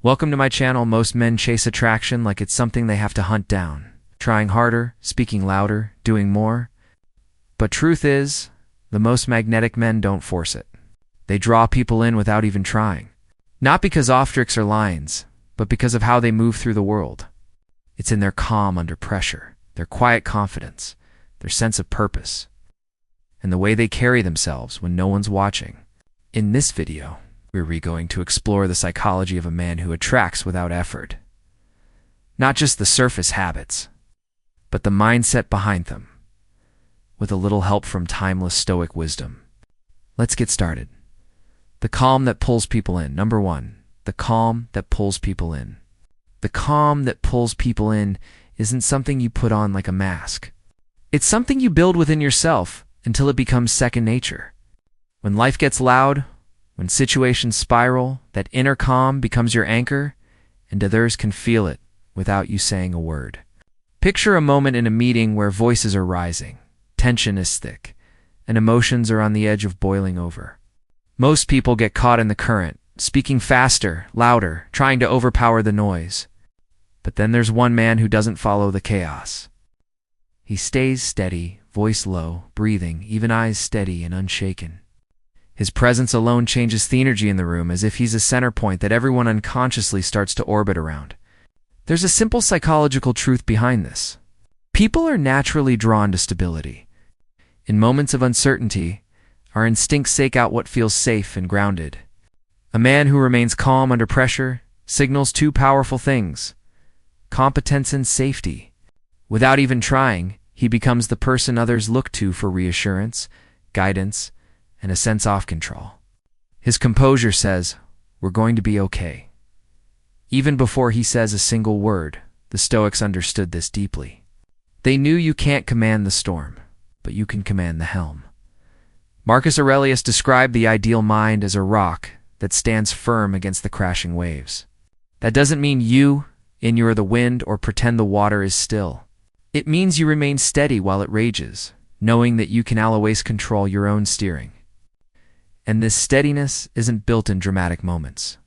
Welcome to my channel. Most men chase attraction like it's something they have to hunt down, trying harder, speaking louder, doing more. But truth is, the most magnetic men don't force it. They draw people in without even trying. Not because off tricks or lines, but because of how they move through the world. It's in their calm under pressure, their quiet confidence, their sense of purpose, and the way they carry themselves when no one's watching. In this video, we're going to explore the psychology of a man who attracts without effort. Not just the surface habits, but the mindset behind them, with a little help from timeless Stoic wisdom. Let's get started. The calm that pulls people in. Number 1, the calm that pulls people in. The calm that pulls people in isn't something you put on like a mask. It's something you build within yourself until it becomes second nature. When life gets loud, when situations spiral, that inner calm becomes your anchor, and others can feel it without you saying a word. Picture a moment in a meeting where voices are rising, tension is thick, and emotions are on the edge of boiling over. Most people get caught in the current, speaking faster, louder, trying to overpower the noise. But then there's one man who doesn't follow the chaos. He stays steady, voice low, breathing, even eyes steady and unshaken. His presence alone changes the energy in the room, as if he's a center point that everyone unconsciously starts to orbit around. There's a simple psychological truth behind this. People are naturally drawn to stability. In moments of uncertainty, our instincts seek out what feels safe and grounded. A man who remains calm under pressure signals two powerful things: competence and safety. Without even trying, he becomes the person others look to for reassurance, guidance, and a sense of control. His composure says, "We're going to be okay." Even before he says a single word, the Stoics understood this deeply. They knew you can't command the storm, but you can command the helm. Marcus Aurelius described the ideal mind as a rock that stands firm against the crashing waves. That doesn't mean you ignore the wind or pretend the water is still. It means you remain steady while it rages, knowing that you can always control your own steering. And this steadiness isn't built in dramatic moments.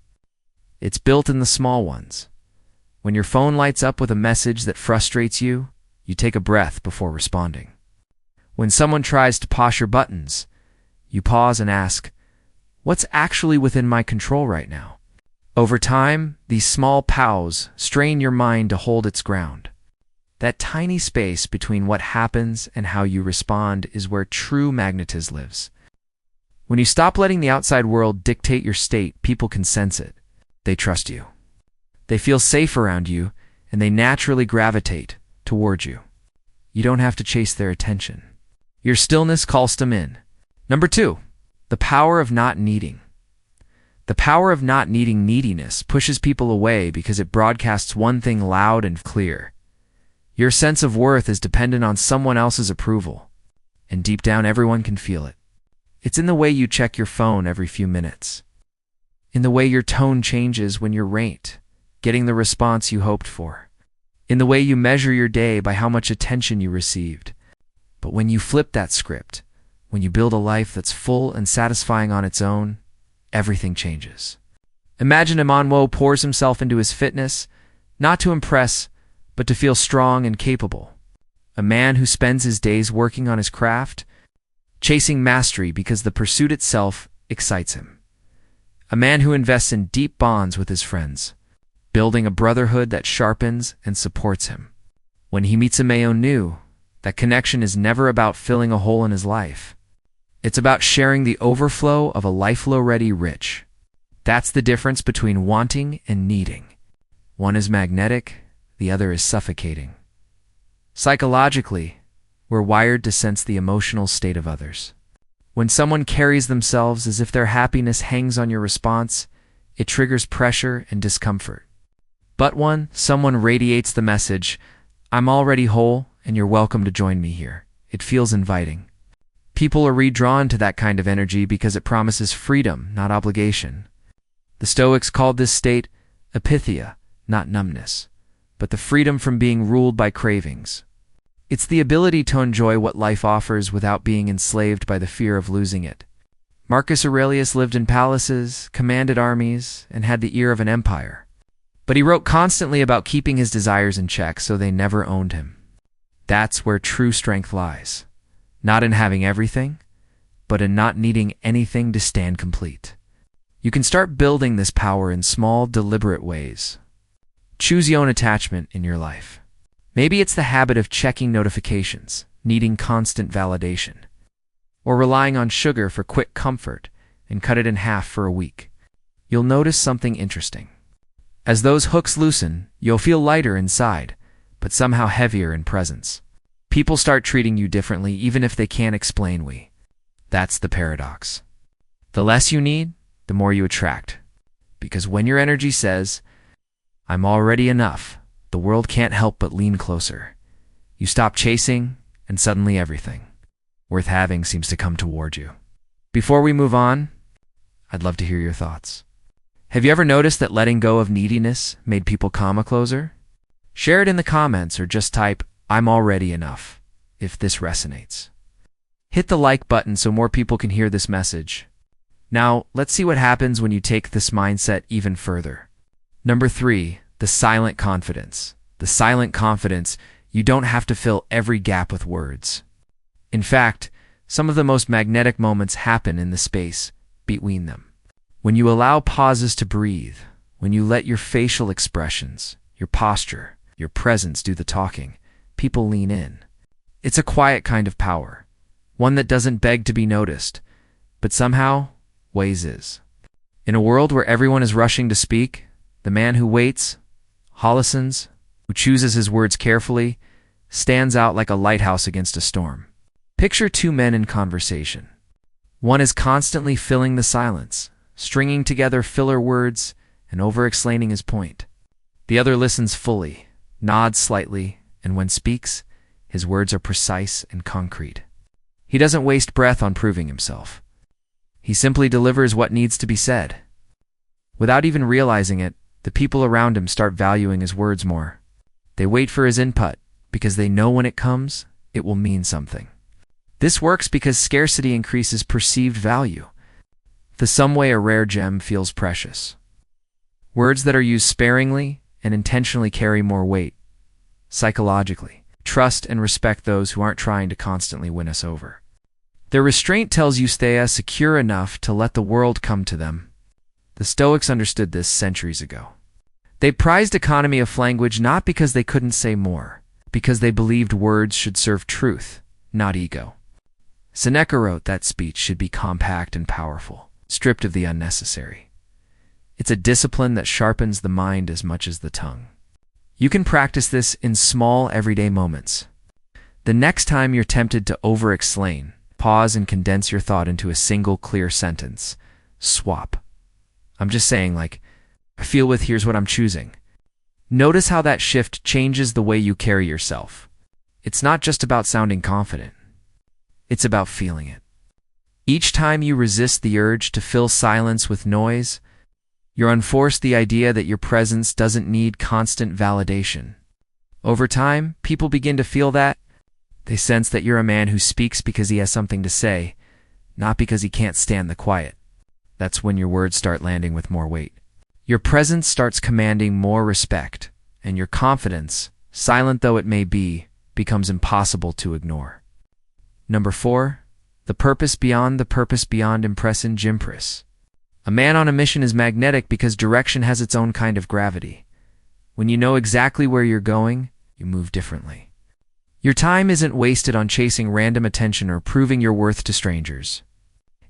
It's built in the small ones. When your phone lights up with a message that frustrates you, you take a breath before responding. When someone tries to push your buttons, you pause and ask, "What's actually within my control right now?" Over time, these small pause strain your mind to hold its ground. That tiny space between what happens and how you respond is where true magnetism lives. When you stop letting the outside world dictate your state, people can sense it. They trust you. They feel safe around you, and they naturally gravitate toward you. You don't have to chase their attention. Your stillness calls them in. Number 2, the power of not needing. The power of not needing neediness pushes people away because it broadcasts one thing loud and clear. Your sense of worth is dependent on someone else's approval, and deep down everyone can feel it. It's in the way you check your phone every few minutes, in the way your tone changes when you're ranked, getting the response you hoped for, in the way you measure your day by how much attention you received. But when you flip that script, when you build a life that's full and satisfying on its own, everything changes. Imagine a man who pours himself into his fitness, not to impress, but to feel strong and capable. A man who spends his days working on his craft, chasing mastery because the pursuit itself excites him. A man who invests in deep bonds with his friends, building a brotherhood that sharpens and supports him. When he meets a man new, that connection is never about filling a hole in his life. It's about sharing the overflow of a life already rich. That's the difference between wanting and needing. One is magnetic, the other is suffocating. Psychologically, we're wired to sense the emotional state of others. When someone carries themselves as if their happiness hangs on your response, it triggers pressure and discomfort. But when someone radiates the message, "I'm already whole and you're welcome to join me here," it feels inviting. People are redrawn to that kind of energy because it promises freedom, not obligation. The Stoics called this state apithia, not numbness, but the freedom from being ruled by cravings. It's the ability to enjoy what life offers without being enslaved by the fear of losing it. Marcus Aurelius lived in palaces, commanded armies, and had the ear of an empire. But he wrote constantly about keeping his desires in check so they never owned him. That's where true strength lies. Not in having everything, but in not needing anything to stand complete. You can start building this power in small, deliberate ways. Choose your own attachment in your life. Maybe it's the habit of checking notifications, needing constant validation, or relying on sugar for quick comfort, and cut it in half for a week. You'll notice something interesting. As those hooks loosen, you'll feel lighter inside, but somehow heavier in presence. People start treating you differently even if they can't explain why. That's the paradox. The less you need, the more you attract. Because when your energy says, "I'm already enough," the world can't help but lean closer. You stop chasing, and suddenly everything worth having seems to come toward you. Before we move on, I'd love to hear your thoughts. Have you ever noticed that letting go of neediness made people calmer closer? Share it in the comments or just type, "I'm already enough," if this resonates. Hit the like button so more people can hear this message. Now, let's see what happens when you take this mindset even further. Number 3, the silent confidence. The silent confidence, you don't have to fill every gap with words. In fact, some of the most magnetic moments happen in the space between them. When you allow pauses to breathe, when you let your facial expressions, your posture, your presence do the talking, people lean in. It's a quiet kind of power, one that doesn't beg to be noticed, but somehow is. In a world where everyone is rushing to speak, the man who waits, listens, who chooses his words carefully, stands out like a lighthouse against a storm. Picture two men in conversation. One is constantly filling the silence, stringing together filler words and over-explaining his point. The other listens fully, nods slightly, and when speaks, his words are precise and concrete. He doesn't waste breath on proving himself. He simply delivers what needs to be said. Without even realizing it, the people around him start valuing his words more. They wait for his input because they know when it comes, it will mean something. This works because scarcity increases perceived value. The some way a rare gem feels precious. Words that are used sparingly and intentionally carry more weight. Psychologically, trust and respect those who aren't trying to constantly win us over. Their restraint tells you stay secure enough to let the world come to them. The Stoics understood this centuries ago. They prized economy of language not because they couldn't say more, because they believed words should serve truth, not ego. Seneca wrote that speech should be compact and powerful, stripped of the unnecessary. It's a discipline that sharpens the mind as much as the tongue. You can practice this in small, everyday moments. The next time you're tempted to over-explain, pause and condense your thought into a single clear sentence. Swap. I'm just saying, like, I feel with here's what I'm choosing. Notice how that shift changes the way you carry yourself. It's not just about sounding confident. It's about feeling it. Each time you resist the urge to fill silence with noise, you're unforced the idea that your presence doesn't need constant validation. Over time, people begin to feel that. They sense that you're a man who speaks because he has something to say, not because he can't stand the quiet. That's when your words start landing with more weight. Your presence starts commanding more respect, and your confidence, silent though it may be, becomes impossible to ignore. Number 4, the purpose beyond impression Jimpris. A man on a mission is magnetic because direction has its own kind of gravity. When you know exactly where you're going, you move differently. Your time isn't wasted on chasing random attention or proving your worth to strangers.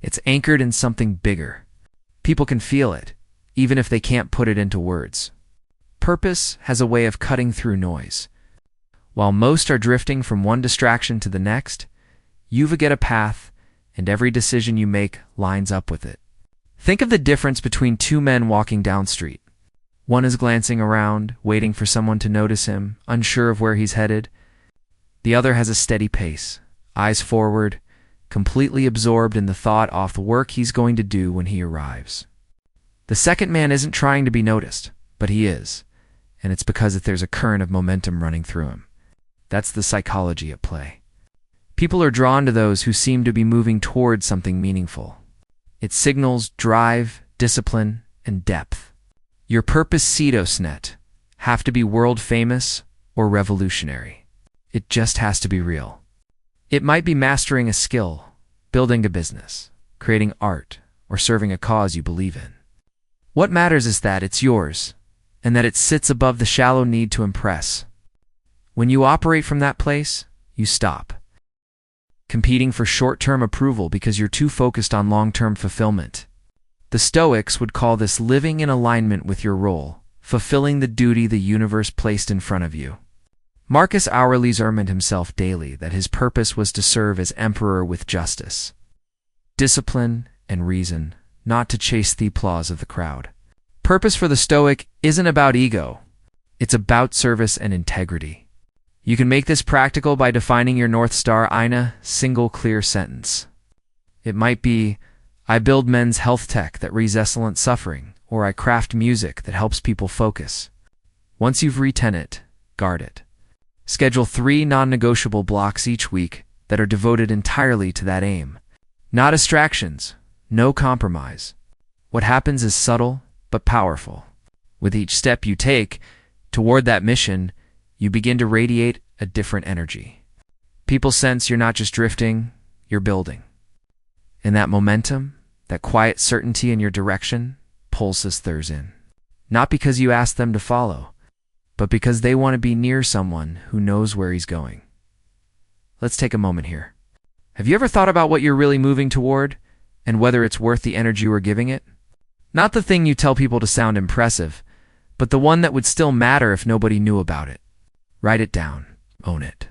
It's anchored in something bigger. People can feel it, even if they can't put it into words. Purpose has a way of cutting through noise. While most are drifting from one distraction to the next, you've got a path, and every decision you make lines up with it. Think of the difference between two men walking down street. One is glancing around, waiting for someone to notice him, unsure of where he's headed. The other has a steady pace, eyes forward, completely absorbed in the thought of the work he's going to do when he arrives. The second man isn't trying to be noticed, but he is, and it's because there's a current of momentum running through him. That's the psychology at play. People are drawn to those who seem to be moving towards something meaningful. It signals drive, discipline, and depth. Your purpose have to be world famous or revolutionary. It just has to be real. It might be mastering a skill, building a business, creating art, or serving a cause you believe in. What matters is that it's yours, and that it sits above the shallow need to impress. When you operate from that place, you stop competing for short-term approval because you're too focused on long-term fulfillment. The Stoics would call this living in alignment with your role, fulfilling the duty the universe placed in front of you. Marcus Aurelius reminded himself daily that his purpose was to serve as emperor with justice, discipline, and reason, not to chase the applause of the crowd. Purpose for the Stoic isn't about ego. It's about service and integrity. You can make this practical by defining your North Star in a single clear sentence. It might be, I build men's health tech that relieves excellent suffering, or I craft music that helps people focus. Once you've written it, guard it. Schedule 3 non-negotiable blocks each week that are devoted entirely to that aim. Not distractions, no compromise. What happens is subtle but powerful. With each step you take toward that mission, you begin to radiate a different energy. People sense you're not just drifting, you're building. And that momentum, that quiet certainty in your direction, pulses others in. Not because you ask them to follow, but because they want to be near someone who knows where he's going. Let's take a moment here. Have you ever thought about what you're really moving toward, and whether it's worth the energy we're giving it? Not the thing you tell people to sound impressive, but the one that would still matter if nobody knew about it. Write it down. Own it.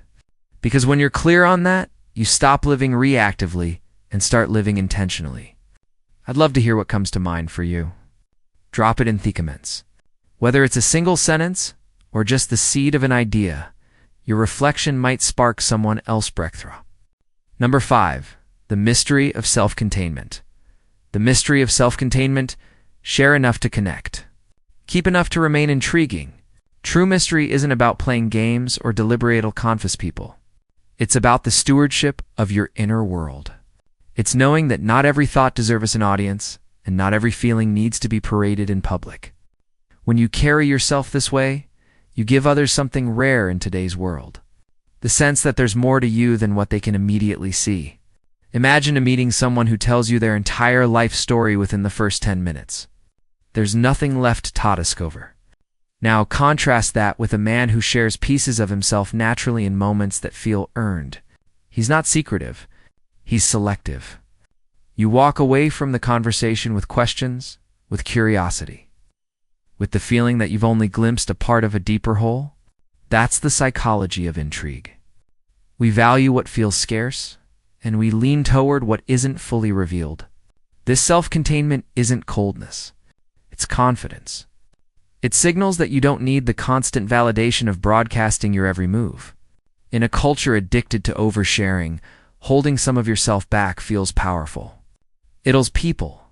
Because when you're clear on that, you stop living reactively and start living intentionally. I'd love to hear what comes to mind for you. Drop it in the comments. Whether it's a single sentence or just the seed of an idea, your reflection might spark someone else's breakthrough. Number 5, the mystery of self-containment. The mystery of self-containment: share enough to connect. Keep enough to remain intriguing. True mystery isn't about playing games or deliberately confuse people. It's about the stewardship of your inner world. It's knowing that not every thought deserves an audience, and not every feeling needs to be paraded in public. When you carry yourself this way, you give others something rare in today's world: the sense that there's more to you than what they can immediately see. Imagine meeting someone who tells you their entire life story within the first 10 minutes. There's nothing left to discover. Now contrast that with a man who shares pieces of himself naturally in moments that feel earned. He's not secretive, he's selective. You walk away from the conversation with questions, with curiosity, with the feeling that you've only glimpsed a part of a deeper whole. That's the psychology of intrigue. We value what feels scarce, and we lean toward what isn't fully revealed. This self-containment isn't coldness. It's confidence. It signals that you don't need the constant validation of broadcasting your every move. In a culture addicted to oversharing, holding some of yourself back feels powerful. It tells people,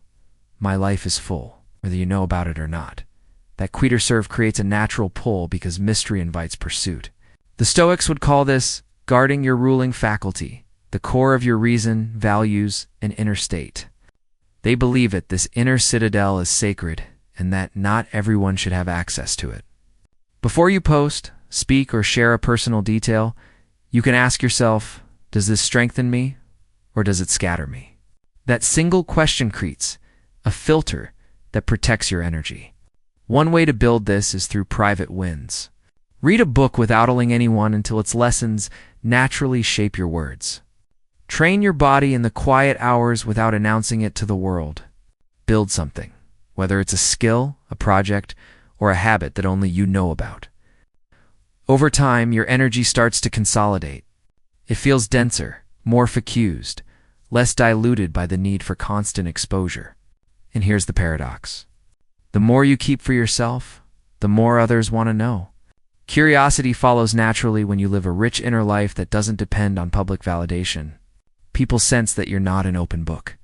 my life is full, whether you know about it or not. That quitter serve creates a natural pull because mystery invites pursuit. The Stoics would call this guarding your ruling faculty, the core of your reason, values, and inner state. They believe this inner citadel is sacred, and that not everyone should have access to it. Before you post, speak, or share a personal detail, you can ask yourself, does this strengthen me, or does it scatter me? That single question creates a filter that protects your energy. One way to build this is through private wins. Read a book without telling anyone until its lessons naturally shape your words. Train your body in the quiet hours without announcing it to the world. Build something, whether it's a skill, a project, or a habit that only you know about. Over time, your energy starts to consolidate. It feels denser, more focused, less diluted by the need for constant exposure. And here's the paradox. The more you keep for yourself, the more others want to know. Curiosity follows naturally when you live a rich inner life that doesn't depend on public validation. People sense that you're not an open book.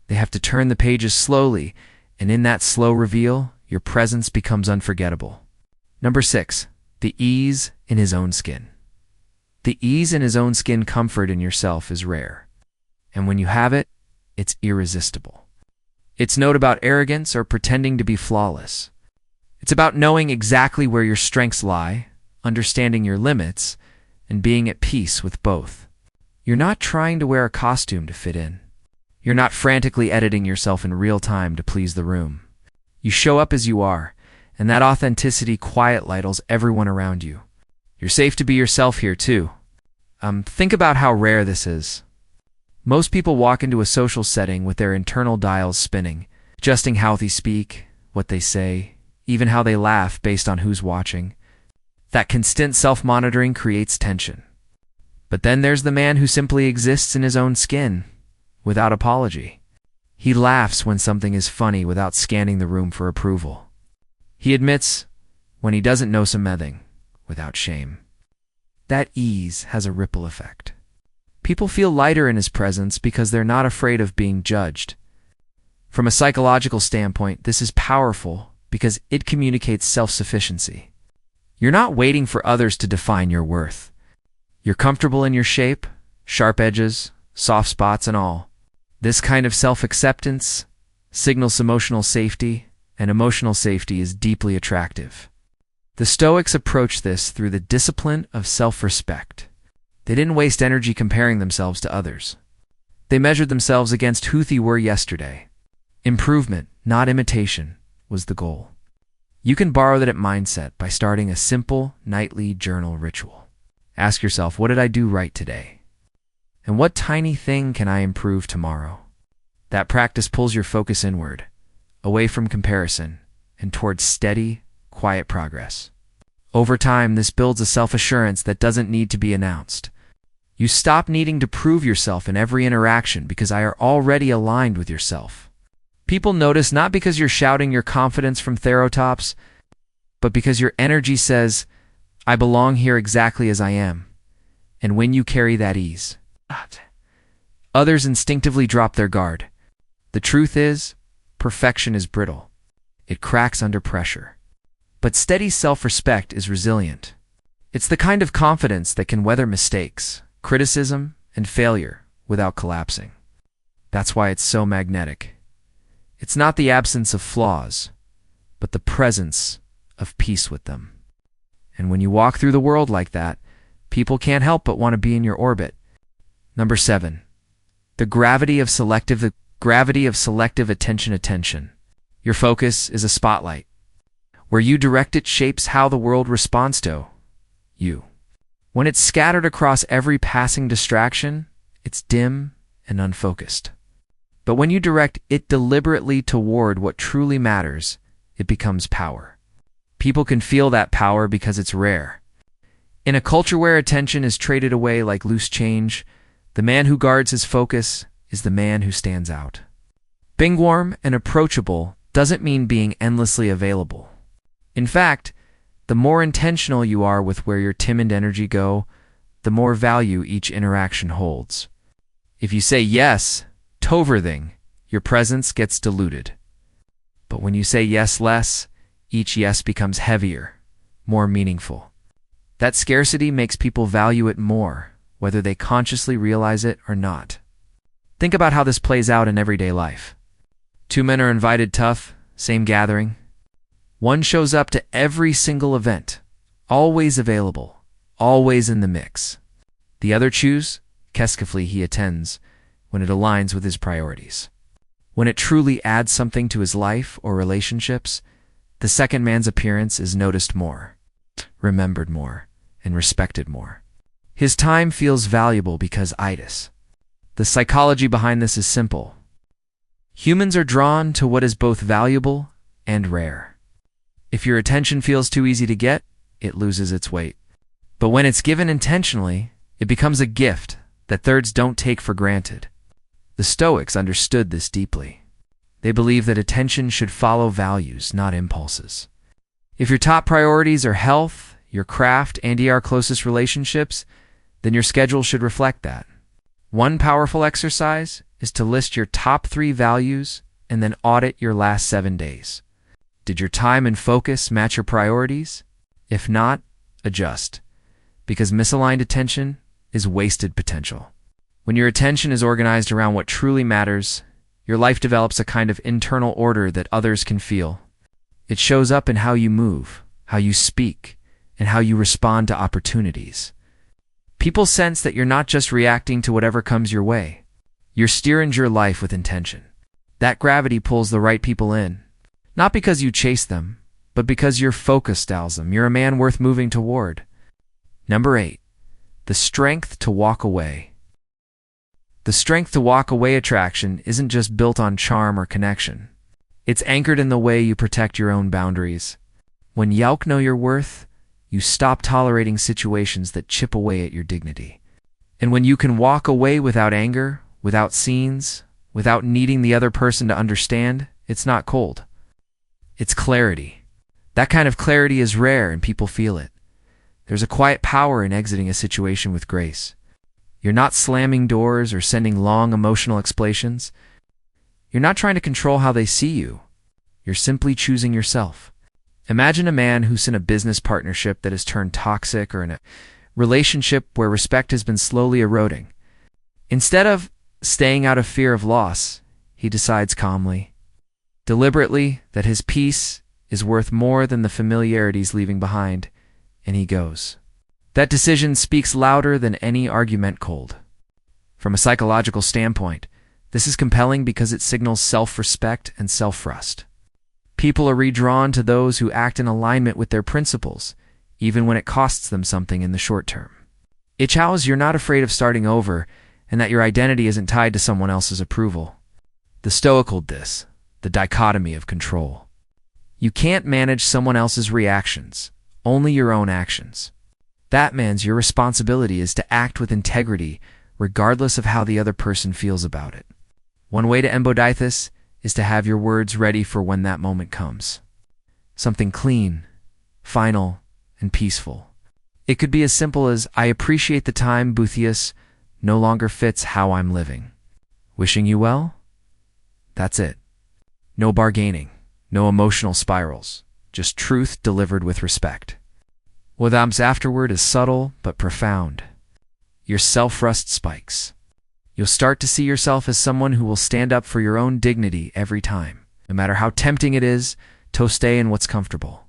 They have to turn the pages slowly, and in that slow reveal, your presence becomes unforgettable. Number 6, the ease in his own skin. The ease in his own skin comfort in yourself is rare. And when you have it, it's irresistible. It's not about arrogance or pretending to be flawless. It's about knowing exactly where your strengths lie, understanding your limits, and being at peace with both. You're not trying to wear a costume to fit in. You're not frantically editing yourself in real time to please the room. You show up as you are, and that authenticity quiet lightles everyone around you. You're safe to be yourself here, too. Think about how rare this is. Most people walk into a social setting with their internal dials spinning, adjusting how they speak, what they say, even how they laugh based on who's watching. That constant self-monitoring creates tension. But then there's the man who simply exists in his own skin, without apology. He laughs when something is funny without scanning the room for approval. He admits when he doesn't know something, without shame. That ease has a ripple effect. People feel lighter in his presence because they're not afraid of being judged. From a psychological standpoint, this is powerful because it communicates self-sufficiency. You're not waiting for others to define your worth. You're comfortable in your shape, sharp edges, soft spots, and all. This kind of self-acceptance signals emotional safety, and emotional safety is deeply attractive. The Stoics approach this through the discipline of self-respect. They didn't waste energy comparing themselves to others. They measured themselves against who they were yesterday. Improvement, not imitation, was the goal. You can borrow that mindset by starting a simple nightly journal ritual. Ask yourself, what did I do right today? And what tiny thing can I improve tomorrow? That practice pulls your focus inward, away from comparison, and towards steady, quiet progress. Over time, this builds a self-assurance that doesn't need to be announced. You stop needing to prove yourself in every interaction because you are already aligned with yourself. People notice not because you're shouting your confidence from therotops, but because your energy says, I belong here exactly as I am. And when you carry that ease, others instinctively drop their guard. The truth is, perfection is brittle. It cracks under pressure. But steady self-respect is resilient. It's the kind of confidence that can weather mistakes, criticism, and failure without collapsing. That's why it's so magnetic. It's not the absence of flaws, but the presence of peace with them. And when you walk through the world like that, people can't help but want to be in your orbit. Number 7. The gravity of selective attention. Your focus is a spotlight. Where you direct it shapes how the world responds to you. When it's scattered across every passing distraction, it's dim and unfocused. But when you direct it deliberately toward what truly matters, it becomes power. People can feel that power because it's rare. In a culture where attention is traded away like loose change, the man who guards his focus is the man who stands out. Being warm and approachable doesn't mean being endlessly available. In fact, the more intentional you are with where your timid energy go, the more value each interaction holds. If you say yes to everything, your presence gets diluted. But when you say yes less, each yes becomes heavier, more meaningful. That scarcity makes people value it more, whether they consciously realize it or not. Think about how this plays out in everyday life. Two men are invited tough, same gathering. One shows up to every single event, always available, always in the mix. The other carefully he attends when it aligns with his priorities. When it truly adds something to his life or relationships, the second man's appearance is noticed more, remembered more, and respected more. His time feels valuable because itis. The psychology behind this is simple. Humans are drawn to what is both valuable and rare. If your attention feels too easy to get, it loses its weight. But when it's given intentionally, it becomes a gift that thirds don't take for granted. The Stoics understood this deeply. They believe that attention should follow values, not impulses. If your top priorities are health, your craft, and your closest relationships, then your schedule should reflect that. One powerful exercise is to list your top 3 values and then audit your last 7 days. Did your time and focus match your priorities? If not, adjust, because misaligned attention is wasted potential. When your attention is organized around what truly matters, your life develops a kind of internal order that others can feel. It shows up in how you move, how you speak, and how you respond to opportunities. People sense that you're not just reacting to whatever comes your way. You're steering your life with intention. That gravity pulls the right people in, not because you chase them, but because your focus styles them. You're a man worth moving toward. Number 8, the strength to walk away. The strength to walk away attraction isn't just built on charm or connection. It's anchored in the way you protect your own boundaries. When you know your worth, you stop tolerating situations that chip away at your dignity. And when you can walk away without anger, without scenes, without needing the other person to understand, it's not cold. It's clarity. That kind of clarity is rare and people feel it. There's a quiet power in exiting a situation with grace. You're not slamming doors or sending long emotional explanations. You're not trying to control how they see you. You're simply choosing yourself. Imagine a man who's in a business partnership that has turned toxic, or in a relationship where respect has been slowly eroding. Instead of staying out of fear of loss, he decides calmly, deliberately, that his peace is worth more than the familiarities leaving behind, and he goes. That decision speaks louder than any argument cold. From a psychological standpoint, this is compelling because it signals self-respect and self-trust. People are redrawn to those who act in alignment with their principles, even when it costs them something in the short term. It shows you're not afraid of starting over, and that your identity isn't tied to someone else's approval. The Stoic called this the dichotomy of control. You can't manage someone else's reactions, only your own actions. That means your responsibility is to act with integrity, regardless of how the other person feels about it. One way to embody this is to have your words ready for when that moment comes. Something clean, final, and peaceful. It could be as simple as, I appreciate the time, Bouthius, no longer fits how I'm living. Wishing you well? That's it. No bargaining, no emotional spirals, just truth delivered with respect. What comes afterward is subtle but profound. Your self-trust spikes. You'll start to see yourself as someone who will stand up for your own dignity every time, no matter how tempting it is to stay in what's comfortable.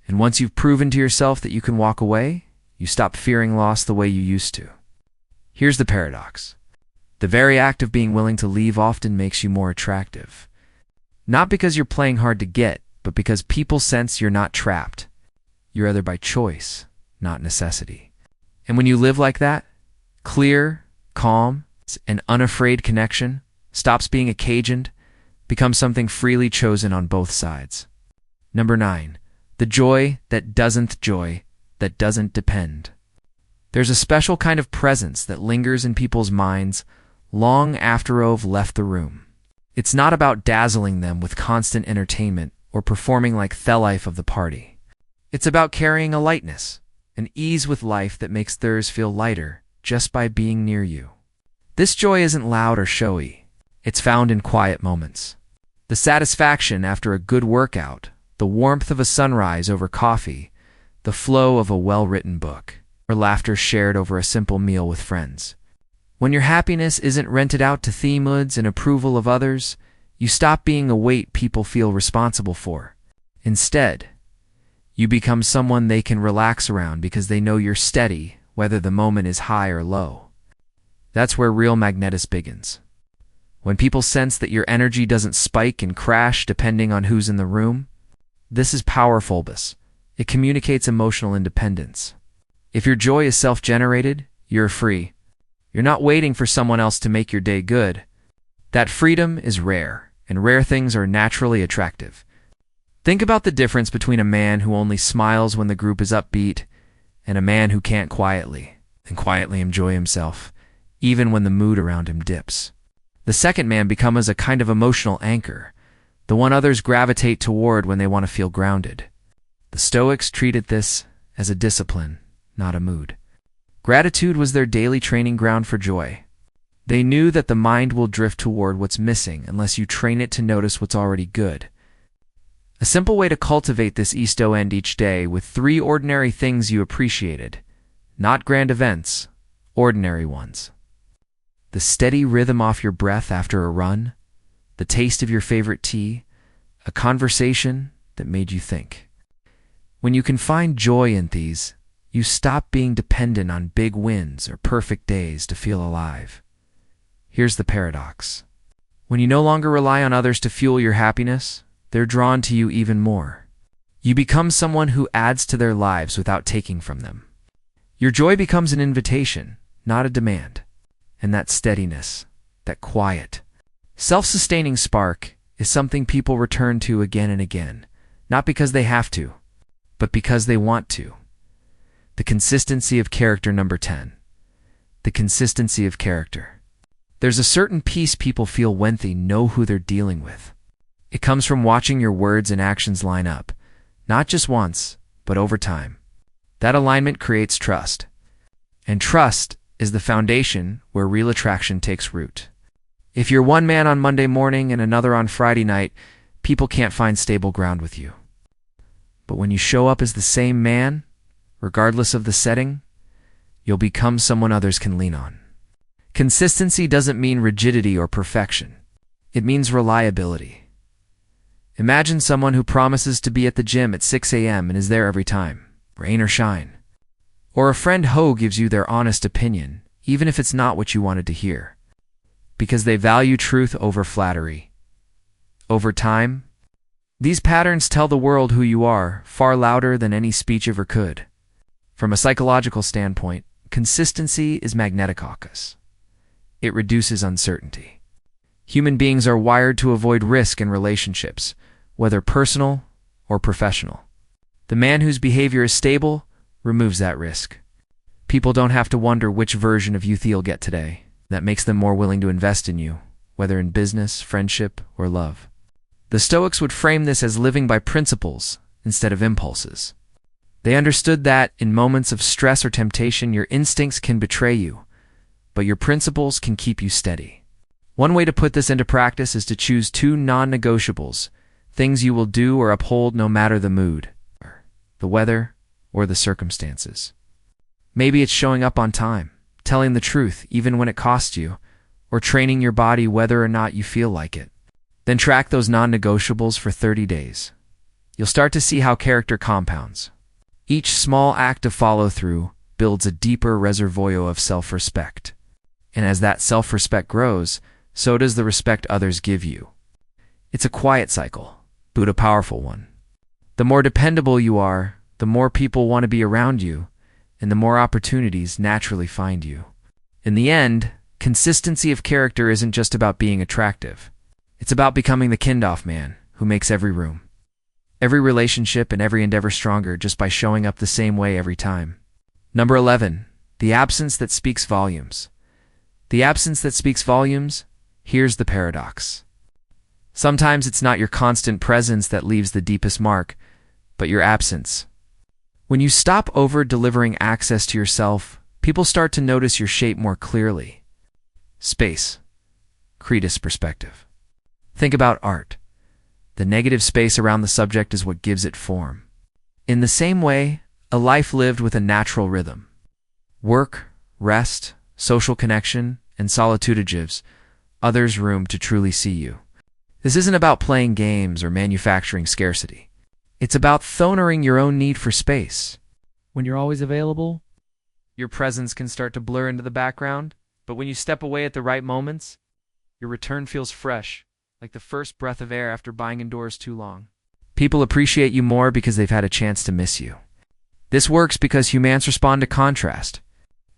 And once you've proven to yourself that you can walk away, you stop fearing loss the way you used to. Here's the paradox. The very act of being willing to leave often makes you more attractive. Not because you're playing hard to get, but because people sense you're not trapped. You're either by choice, not necessity. And when you live like that, clear, calm, an unafraid connection stops being occasioned, becomes something freely chosen on both sides. Number 9, the joy that doesn't depend. There's a special kind of presence that lingers in people's minds long after you've left the room. It's not about dazzling them with constant entertainment or performing like the life of the party. It's about carrying a lightness, an ease with life that makes theirs feel lighter just by being near you. This joy isn't loud or showy. It's found in quiet moments. The satisfaction after a good workout, the warmth of a sunrise over coffee, the flow of a well-written book, or laughter shared over a simple meal with friends. When your happiness isn't rented out to theme moods and approval of others, you stop being a weight people feel responsible for. Instead, you become someone they can relax around because they know you're steady, whether the moment is high or low. That's where real magnetism begins. When people sense that your energy doesn't spike and crash depending on who's in the room, this is powerful. It communicates emotional independence. If your joy is self-generated, you're free. You're not waiting for someone else to make your day good. That freedom is rare, and rare things are naturally attractive. Think about the difference between a man who only smiles when the group is upbeat and a man who can't quietly enjoy himself, even when the mood around him dips. The second man becomes a kind of emotional anchor, the one others gravitate toward when they want to feel grounded. The Stoics treated this as a discipline, not a mood. Gratitude was their daily training ground for joy. They knew that the mind will drift toward what's missing unless you train it to notice what's already good. A simple way to cultivate this to end each day with 3 ordinary things you appreciated, not grand events, ordinary ones. The steady rhythm off your breath after a run, the taste of your favorite tea, a conversation that made you think. When you can find joy in these, you stop being dependent on big wins or perfect days to feel alive. Here's the paradox. When you no longer rely on others to fuel your happiness, they're drawn to you even more. You become someone who adds to their lives without taking from them. Your joy becomes an invitation, not a demand. And that steadiness, that quiet, self-sustaining spark is something people return to again and again, not because they have to, but because they want to. The consistency of character. Number 10. The consistency of character. There's a certain peace people feel when they know who they're dealing with. It comes from watching your words and actions line up, not just once, but over time. That alignment creates trust. And trust is the foundation where real attraction takes root. If you're one man on Monday morning and another on Friday night, people can't find stable ground with you. But when you show up as the same man, regardless of the setting, you'll become someone others can lean on. Consistency doesn't mean rigidity or perfection. It means reliability. Imagine someone who promises to be at the gym at 6 a.m. and is there every time, rain or shine. Or a friend who gives you their honest opinion, even if it's not what you wanted to hear. Because they value truth over flattery. Over time, these patterns tell the world who you are far louder than any speech ever could. From a psychological standpoint, consistency is magnetic-focus. It reduces uncertainty. Human beings are wired to avoid risk in relationships, whether personal or professional. The man whose behavior is stable removes that risk. People don't have to wonder which version of you they'll get today. That makes them more willing to invest in you, whether in business, friendship, or love. The Stoics would frame this as living by principles instead of impulses. They understood that, in moments of stress or temptation, your instincts can betray you, but your principles can keep you steady. One way to put this into practice is to choose 2 non-negotiables, things you will do or uphold no matter the mood, the weather, or the circumstances. Maybe it's showing up on time, telling the truth even when it costs you, or training your body whether or not you feel like it. Then track those non-negotiables for 30 days. You'll start to see how character compounds. Each small act of follow-through builds a deeper reservoir of self-respect. And as that self-respect grows, so does the respect others give you. It's a quiet cycle, but a powerful one. The more dependable you are, the more people want to be around you, and the more opportunities naturally find you. In the end, consistency of character isn't just about being attractive. It's about becoming the kind-of man who makes every room, every relationship, and every endeavor stronger just by showing up the same way every time. Number 11. The absence that speaks volumes. The absence that speaks volumes? Here's the paradox. Sometimes it's not your constant presence that leaves the deepest mark, but your absence. When you stop over-delivering access to yourself, people start to notice your shape more clearly. Space. Cretus perspective. Think about art. The negative space around the subject is what gives it form. In the same way, a life lived with a natural rhythm. Work, rest, social connection, and solitude gives others room to truly see you. This isn't about playing games or manufacturing scarcity. It's about honoring your own need for space. When you're always available, your presence can start to blur into the background, but when you step away at the right moments, your return feels fresh, like the first breath of air after being indoors too long. People appreciate you more because they've had a chance to miss you. This works because humans respond to contrast.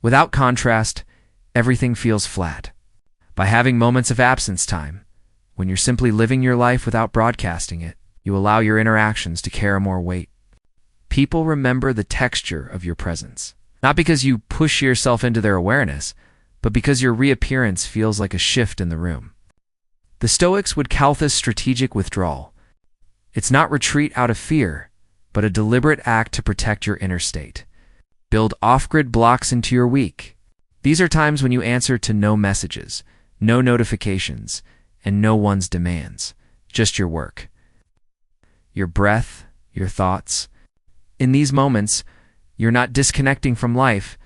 Without contrast, everything feels flat. By having moments of absence time, when you're simply living your life without broadcasting it, you allow your interactions to carry more weight. People remember the texture of your presence, not because you push yourself into their awareness, but because your reappearance feels like a shift in the room. The Stoics would call this strategic withdrawal. It's not retreat out of fear, but a deliberate act to protect your inner state. Build off-grid blocks into your week. These are times when you answer to no messages, no notifications, and no one's demands, just your work. Your breath, your thoughts. In these moments, you're not disconnecting from life,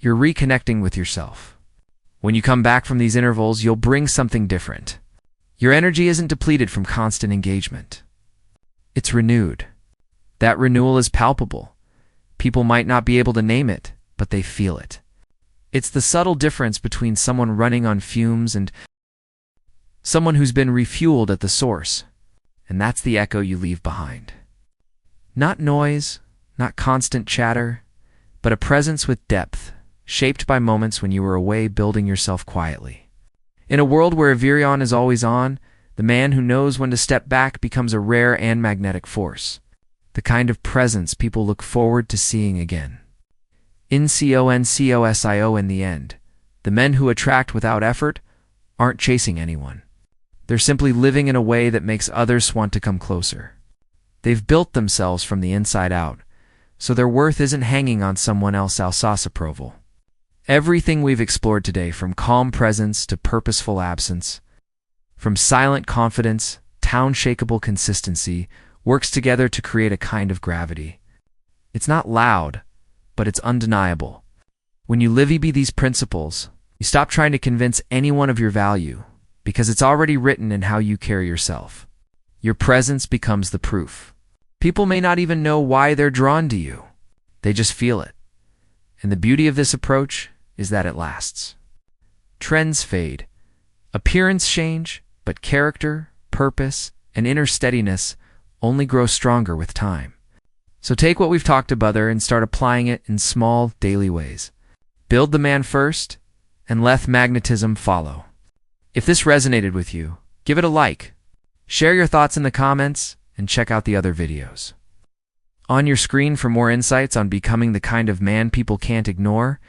you're reconnecting with yourself. When you come back from these intervals, you'll bring something different. Your energy isn't depleted from constant engagement. it's renewed. That renewal is palpable. People might not be able to name it, but they feel it. It's the subtle difference between someone running on fumes and someone who's been refueled at the source, and that's the echo you leave behind. Not noise, not constant chatter, but a presence with depth, shaped by moments when you were away building yourself quietly. In a world where Virion is always on, the man who knows when to step back becomes a rare and magnetic force, the kind of presence people look forward to seeing again. Inconcosio in the end, the men who attract without effort aren't chasing anyone. They're simply living in a way that makes others want to come closer. They've built themselves from the inside out, so their worth isn't hanging on someone else's approval. Everything we've explored today, from calm presence to purposeful absence, from silent confidence to unshakable consistency, works together to create a kind of gravity. It's not loud, but it's undeniable. When you live by these principles, you stop trying to convince anyone of your value, because it's already written in how you carry yourself. Your presence becomes the proof. People may not even know why they're drawn to you. They just feel it. And the beauty of this approach is that it lasts. Trends fade. Appearance change, but character, purpose, and inner steadiness only grow stronger with time. So take what we've talked about and start applying it in small, daily ways. Build the man first, and let magnetism follow. If this resonated with you, give it a like. Share your thoughts in the comments, and check out the other videos. On your screen for more insights on becoming the kind of man people can't ignore,